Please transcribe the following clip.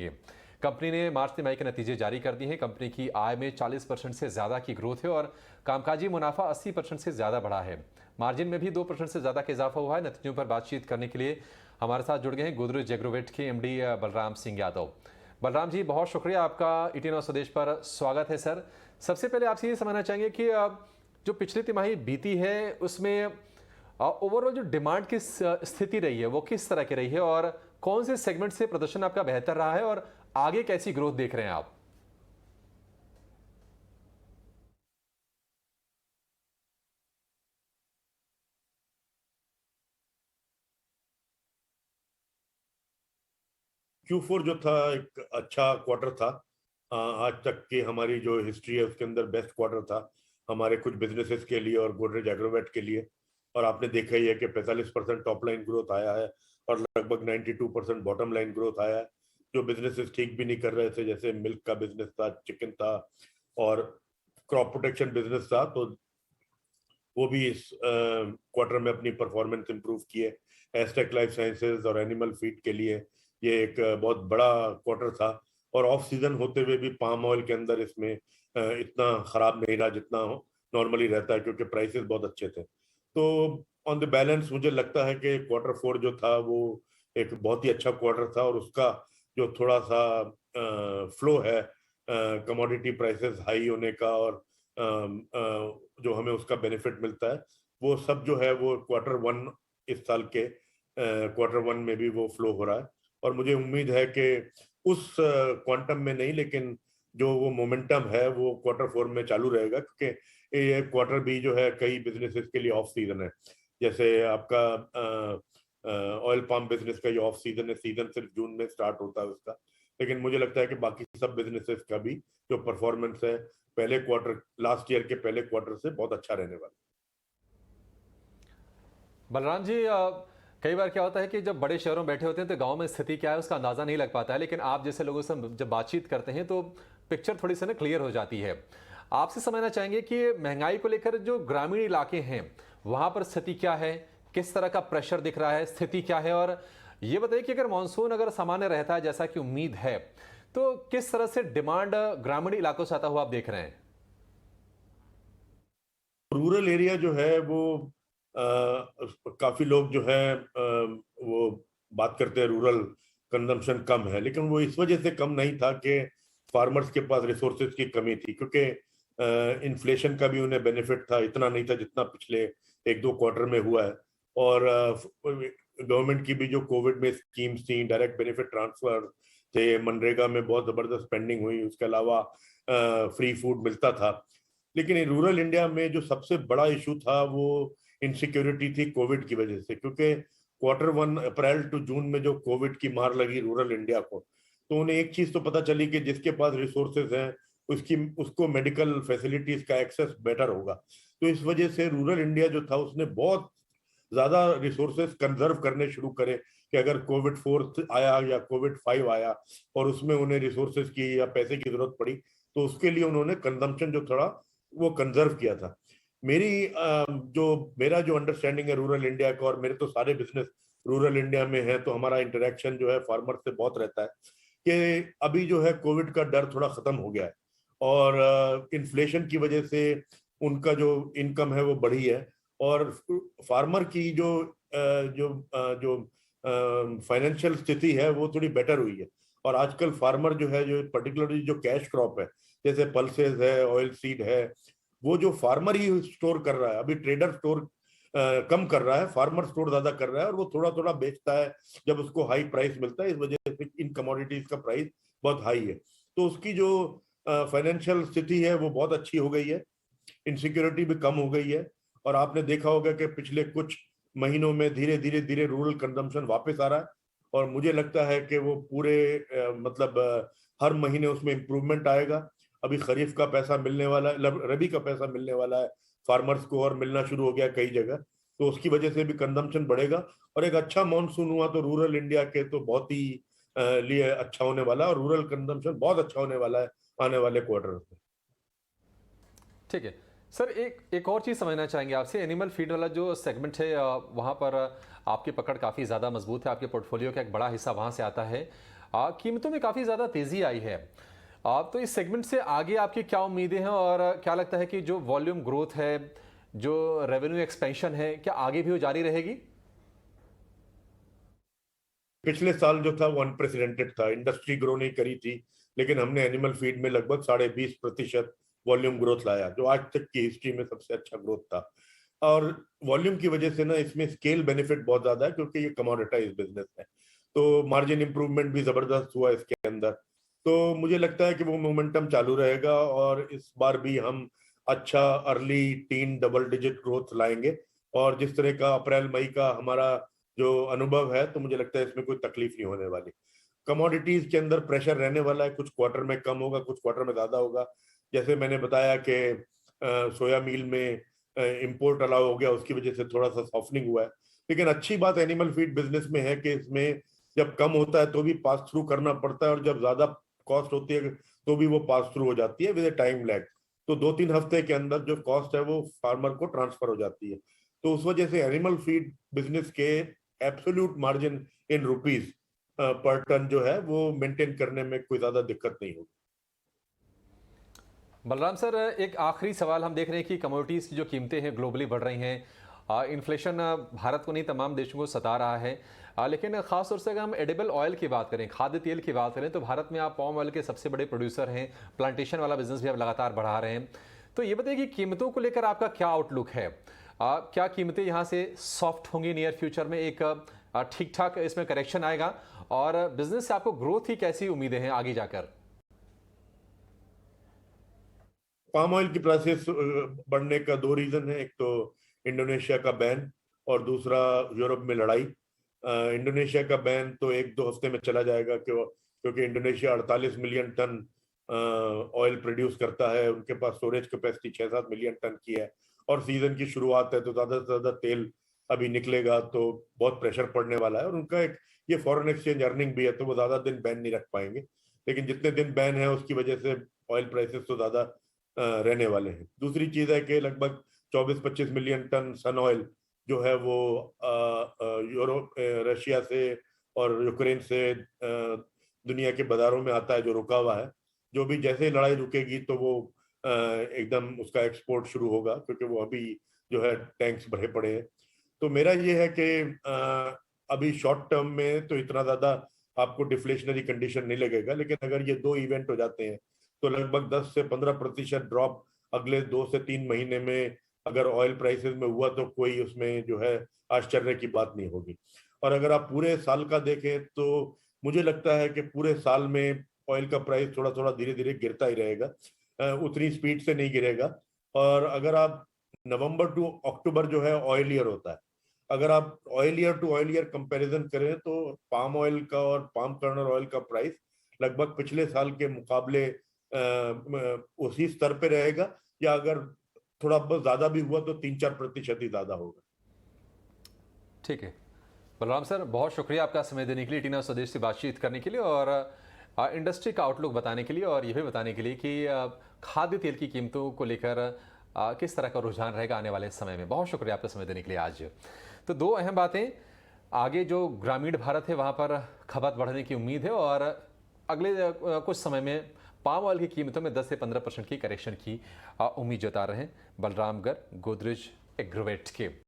जानेंगे। कंपनी ने मार्च तिमाही के नतीजे जारी कर दिए हैं। कंपनी की आय में 40% से ज़्यादा की ग्रोथ है और कामकाजी मुनाफा 80% से ज़्यादा बढ़ा है। मार्जिन में भी 2% से ज़्यादा का इजाफा हुआ है। नतीजों पर बातचीत करने के लिए हमारे साथ जुड़ गए हैं गोदरेज एग्रोवेट के एमडी बलराम सिंह यादव। बलराम जी, बहुत शुक्रिया, आपका ET9 स्वदेश पर स्वागत है। सर, सबसे पहले आपसे ये समझना चाहेंगे कि जो पिछली तिमाही बीती है उसमें ओवरऑल जो डिमांड की स्थिति रही है वो किस तरह की रही है और कौन से सेगमेंट से प्रदर्शन आपका बेहतर रहा है और आगे कैसी ग्रोथ देख रहे हैं आप? Q4 जो था एक अच्छा क्वार्टर था। आज तक की हमारी जो हिस्ट्री है उसके अंदर बेस्ट क्वार्टर था हमारे कुछ बिजनेसेस के लिए और गोदरेज एग्रोवेट के लिए। और आपने देखा ही है कि 45% टॉप लाइन ग्रोथ आया है और लगभग 92% बॉटम लाइन ग्रोथ आया है। जो बिजनेसेस ठीक भी नहीं कर रहे थे, जैसे मिल्क का बिजनेस था, चिकन था और क्रॉप प्रोटेक्शन बिजनेस था, तो वो भी इस क्वार्टर में अपनी परफॉर्मेंस इंप्रूव किए। एस्टेक लाइफ साइंसेज और एनिमल फीड के लिए ये एक बहुत बड़ा क्वार्टर था। और ऑफ सीजन होते हुए भी पाम ऑयल के अंदर इसमें इतना खराब नहीं रहा जितना नॉर्मली रहता है, क्योंकि प्राइसेस बहुत अच्छे थे। तो ऑन द बैलेंस मुझे लगता है कि Q4 जो था वो एक बहुत ही अच्छा क्वार्टर था। और उसका जो थोड़ा सा फ्लो है कमोडिटी प्राइसेस हाई होने का और जो हमें उसका बेनिफिट मिलता है, वो सब जो है वो Q1 इस साल के Q1 में भी वो फ्लो हो रहा है। और मुझे उम्मीद है कि उस क्वांटम में नहीं, लेकिन जो वो मोमेंटम है वो Q4 में चालू रहेगा, क्योंकि ये क्वार्टर भी जो है कई बिजनेसेस के लिए ऑफ सीजन है। जैसे आपका ऑयल पाम बिजनेस का ये ऑफ सीजन है, सीजन सिर्फ जून में स्टार्ट होता है उसका। लेकिन मुझे लगता है कि बाकी सब बिजनेसेस का भी जो परफॉर्मेंस है पहले क्वार्टर, लास्ट ईयर के पहले क्वार्टर से बहुत अच्छा रहने वाला। बलराम जी, कई बार क्या होता है कि जब बड़े शहरों में बैठे होते हैं तो गांव में स्थिति क्या है उसका अंदाजा नहीं लग पाता है, लेकिन आप जैसे लोगों से जब बातचीत करते हैं तो पिक्चर थोड़ी सी ना क्लियर हो जाती है। आपसे समझना चाहेंगे कि महंगाई को लेकर जो ग्रामीण इलाके हैं वहां पर स्थिति क्या है, किस तरह का प्रेशर दिख रहा है, स्थिति क्या है, और ये बताइए कि अगर मानसून अगर सामान्य रहता है जैसा कि उम्मीद है तो किस तरह से डिमांड ग्रामीण इलाकों से आता हुआ आप देख रहे हैं? रूरल एरिया जो है वो काफी लोग जो है वो बात करते हैं रूरल कंजम्पशन कम है, लेकिन वो इस वजह से कम नहीं था कि फार्मर्स के पास रिसोर्सेज की कमी थी, क्योंकि इन्फ्लेशन का भी उन्हें बेनिफिट था, इतना नहीं था जितना पिछले एक दो क्वार्टर में हुआ है। और गवर्नमेंट की भी जो कोविड में स्कीम्स थी, डायरेक्ट बेनिफिट ट्रांसफर थे, मनरेगा में बहुत जबरदस्त स्पेंडिंग हुई, उसके अलावा फ्री फूड मिलता था। लेकिन रूरल इंडिया में जो सबसे बड़ा इशू था वो इनसिक्योरिटी थी कोविड की वजह से, क्योंकि Q1 अप्रैल टू जून में जो कोविड की मार लगी रूरल इंडिया को, तो उन्हें एक चीज तो पता चली कि जिसके पास रिसोर्सेज हैं उसको मेडिकल फैसिलिटीज का एक्सेस बेटर होगा। तो इस वजह से रूरल इंडिया जो था उसने बहुत ज्यादा रिसोर्सेज कंजर्व करने शुरू करे कि अगर कोविड 4 आया या कोविड 5 आया और उसमें उन्हें रिसोर्सेज की या पैसे की जरूरत पड़ी, तो उसके लिए उन्होंने कंजम्पशन जो थोड़ा वो कंजर्व किया था। मेरा जो अंडरस्टैंडिंग है रूरल इंडिया का, और मेरे तो सारे बिजनेस रूरल इंडिया में है, तो हमारा इंटरेक्शन जो है फार्मर से बहुत रहता है कि अभी जो है कोविड का डर थोड़ा खत्म हो गया है और इन्फ्लेशन की वजह से उनका जो इनकम है वो बढ़ी है। और फार्मर की जो फाइनेंशियल स्थिति है वो थोड़ी बेटर हुई है। और आजकल फार्मर जो है, जो पर्टिकुलरली जो कैश क्रॉप है, जैसे पल्सेस है, ऑयल सीड है, वो जो फार्मर ही स्टोर कर रहा है, अभी ट्रेडर स्टोर कम कर रहा है, फार्मर स्टोर ज्यादा कर रहा है, और वो थोड़ा थोड़ा बेचता है जब उसको हाई प्राइस मिलता है। इस वजह से इन कमोडिटीज का प्राइस बहुत हाई है, तो उसकी जो फाइनेंशियल स्थिति है वो बहुत अच्छी हो गई है, इनसिक्योरिटी भी कम हो गई है। और आपने देखा होगा कि पिछले कुछ महीनों में धीरे धीरे धीरे रूरल कंजम्पशन वापस आ रहा है, और मुझे लगता है कि वो पूरे हर महीने उसमें इंप्रूवमेंट आएगा। अभी खरीफ का पैसा मिलने वाला है, रबी का पैसा मिलने वाला है फार्मर्स को, और मिलना शुरू हो गया कई जगह, तो उसकी वजह से भी कंजम्पशन बढ़ेगा। और एक अच्छा मानसून हुआ तो रूरल इंडिया के तो बहुत ही लिए अच्छा होने वाला है, और रूरल कंजम्पशन बहुत अच्छा होने वाला है आने वाले क्वार्टर में। ठीक है सर, एक और चीज़ समझना चाहेंगे आपसे। एनिमल फीड वाला जो सेगमेंट है वहाँ पर आपकी पकड़ काफ़ी ज़्यादा मजबूत है, आपके पोर्टफोलियो का एक बड़ा हिस्सा वहाँ से आता है। कीमतों में काफ़ी ज़्यादा तेज़ी आई है। तो इस सेगमेंट से आगे आपकी क्या उम्मीदें हैं और क्या लगता है कि जो वॉल्यूम ग्रोथ है, जो रेवेन्यू एक्सपेंशन है, क्या आगे भी वो जारी रहेगी? पिछले साल जो था वो अनप्रेसिडेंटेड था, इंडस्ट्री ग्रो नहीं करी थी, लेकिन हमने एनिमल फीड में लगभग 20.5% वॉल्यूम ग्रोथ लाया, जो आज तक की हिस्ट्री में सबसे अच्छा ग्रोथ था। और वॉल्यूम की वजह से ना इसमें स्केल बेनिफिट बहुत ज्यादा है, क्योंकि ये कमोडिटाइज बिजनेस है, तो मार्जिन इंप्रूवमेंट भी जबरदस्त हुआ इसके अंदर। तो मुझे लगता है कि वो मोमेंटम चालू रहेगा और इस बार भी हम अच्छा early tin double digit growth लाएंगे। और जिस तरह का अप्रैल मई का हमारा जो अनुभव है, तो मुझे लगता है इसमें कोई तकलीफ नहीं होने वाली। कमोडिटीज के अंदर प्रेशर रहने वाला है, कुछ क्वार्टर में कम होगा, कुछ क्वार्टर में ज्यादा होगा। जैसे मैंने बताया कि सोया मील में इंपोर्ट अलाउ हो गया, उसकी वजह से थोड़ा सा सॉफ्टनिंग हुआ है। लेकिन अच्छी बात एनिमल फीड बिजनेस में है कि इसमें जब कम होता है तो भी पास थ्रू करना पड़ता है, और जब ज्यादा कॉस्ट होती है तो भी वो पास थ्रू हो जाती है विद टाइम लैग। तो 2-3 हफ्ते के अंदर जो कॉस्ट है वो फार्मर को ट्रांसफर हो जाती है। तो उस वजह से एनिमल फीड बिजनेस के absolute margin in rupees per ton जो है वो मेंटेन करने में कोई ज्यादा दिक्कत नहीं होगी। बलराम सर, एक आखिरी सवाल। हम देख रहे हैं कि कमोडिटीज़ की जो कीमतें हैं ग्लोबली बढ़ रही हैं। इन्फ्लेशन भारत को नहीं, तमाम देशों को सता रहा है। लेकिन ख़ास तौर से अगर हम एडिबल ऑयल की बात करें, खाद्य तेल की बात करें, तो भारत में आप पाम ऑयल के सबसे बड़े प्रोड्यूसर हैं। प्लांटेशन वाला बिजनेस भी आप लगातार बढ़ा रहे हैं। तो ये बताइए कि कीमतों को लेकर आपका क्या आउटलुक है? क्या कीमतें यहाँ से सॉफ्ट होंगी नियर फ्यूचर में? एक ठीक ठाक इसमें करेक्शन आएगा? और बिजनेस से आपको ग्रोथ की कैसी उम्मीदें हैं आगे जाकर? पाम ऑयल की प्राइसेस बढ़ने का दो रीजन है, एक तो इंडोनेशिया का बैन और दूसरा यूरोप में लड़ाई। इंडोनेशिया का बैन तो 1-2 हफ्ते में चला जाएगा, क्योंकि Indonesia 48 million ton oil produce करता है, उनके पास स्टोरेज कैपेसिटी 6-7 मिलियन टन की है, और सीजन की शुरुआत है तो ज्यादा से ज्यादा तेल अभी निकलेगा, तो बहुत प्रेशर पड़ने वाला है। और उनका एक ये फॉरेन एक्सचेंज अर्निंग भी है, तो वो ज्यादा दिन बैन नहीं रख पाएंगे। लेकिन जितने दिन बैन है उसकी वजह से ऑयल प्राइसेस तो ज्यादा रहने वाले हैं। दूसरी चीज है कि लगभग 24-25 मिलियन टन सन ऑयल जो है वो यूरोप, रशिया से और यूक्रेन से दुनिया के बाजारों में आता है, जो रुका हुआ है। जो भी जैसे लड़ाई रुकेगी तो वो एकदम उसका एक्सपोर्ट शुरू होगा, क्योंकि वो अभी जो है टैंक्स भरे पड़े हैं। तो मेरा ये है कि अभी शॉर्ट टर्म में तो इतना ज्यादा आपको डिफ्लेशनरी कंडीशन नहीं लगेगा, लेकिन अगर ये दो इवेंट हो जाते हैं तो लगभग 10 से 15% ड्रॉप अगले 2 से 3 महीने में अगर ऑयल प्राइसेस में हुआ तो कोई उसमें जो है आश्चर्य की बात नहीं होगी। और अगर आप पूरे साल का देखें तो मुझे लगता है कि पूरे साल में ऑयल का प्राइस थोड़ा थोड़ा धीरे धीरे गिरता ही रहेगा, उतनी स्पीड से नहीं गिरेगा। और अगर आप नवंबर टू अक्टूबर जो है ऑयल ईयर होता है, अगर आप oil year to oil year comparison करें तो पाम ऑयल का और पाम कर्नल ऑयल का प्राइस लगभग पिछले साल के मुकाबले उसी स्तर पे रहेगा, या अगर थोड़ा बहुत ज्यादा भी हुआ तो 3-4% ही ज्यादा होगा। ठीक है बलराम सर, बहुत शुक्रिया आपका समय देने के लिए, टीना स्वदेश से बातचीत करने के लिए, और इंडस्ट्री का आउटलुक बताने के लिए, और यह भी बताने के लिए कि खाद्य तेल की कीमतों को लेकर किस तरह का रुझान रहेगा आने वाले समय में। बहुत शुक्रिया आपका समय देने के लिए आज। तो दो अहम बातें, आगे जो ग्रामीण भारत है वहाँ पर खपत बढ़ने की उम्मीद है, और अगले कुछ समय में पाम ऑयल की कीमतों में 10 से 15% की करेक्शन की उम्मीद जता रहे हैं बलराम गर्ग, गोदरेज एग्रोवेट के।